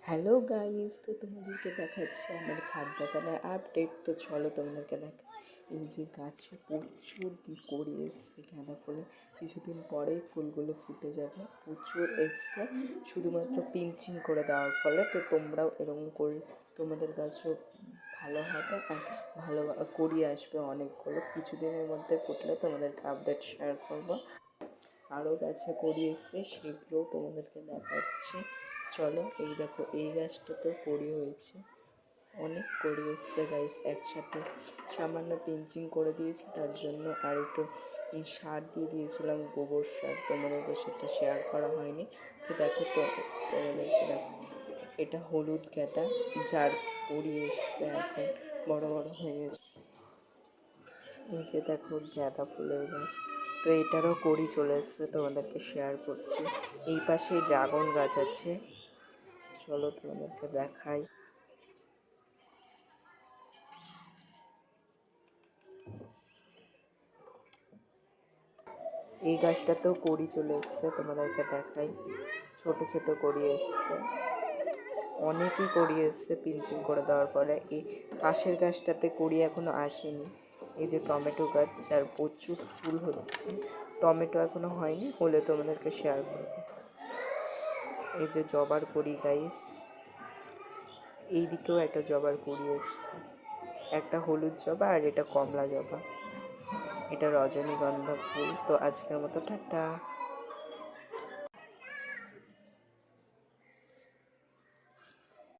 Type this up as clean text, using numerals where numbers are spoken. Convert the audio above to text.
Hello guys, তো তোমাদেরকে দেখাচ্ছি আমার ছাদ বাগানের আপডেট। তো চলো তোমাদেরকে এই যে গাছে প্রচুর কড়ি এসছে গাঁদা ফুলে। কিছুদিন পরেই ফুলগুলো ফুটে যাবে, প্রচুর এসছে শুধুমাত্র পিঞ্চিং করে দেওয়ার ফলে। তো তোমরাও এরকম করে তোমাদের গাছও ভালো হবে আর ভালো কড়ি আসবে অনেকগুলো। কিছুদিনের মধ্যে ফুটলে তোমাদেরকে আপডেট শেয়ার করবো। আরও গাছে কড়ি এসছে, সেগুলোও তোমাদেরকে দেখাচ্ছি। চলো, এই দেখো এই গাছটাতেও কড়ি হয়েছে, অনেক কড়ি এসছে গাইস একসাথে। সামান্য পিঞ্চিং করে দিয়েছি, তার জন্য আর একটু সার দিয়ে দিয়েছিলাম, গোবর সার। তোমাদেরকে সেটা শেয়ার করা হয়নি। তো দেখো, তো তোমাদেরকে দেখো, এটা হলুদ গাঁদা, যার কড়ি এসছে এখন বড় বড় হয়ে গেছে। এই যে দেখো গাঁদা ফুলের গাছ, তো এটারও কড়ি চলে এসছে, তোমাদেরকে শেয়ার করছি। এই পাশে ড্রাগন গাছ আছে, চলো তোমাদেরকে দেখাই। এই গাছটাতেও কড়ি চলে এসছে, তোমাদেরকে দেখাই। ছোট ছোট কড়ি এসছে, অনেকই কড়ি এসছে পিঞ্চিং করে দেওয়ার পরে। এই পাশের গাছটাতে কড়ি এখনো আসেনি। এই যে টমেটো গাছ, আর প্রচুর ফুল হচ্ছে, টমেটো এখনো হয়নি, হলে তোমাদেরকে শেয়ার করবো। এই যে জবার কড়ি গাইস, এই দিকেও একটা জবার কুড়ি এসছে, একটা হলুদ জবা আর এটা কমলা জবা, এটা রজনীগন্ধা ফুল। তো আজকের মতো টাটা।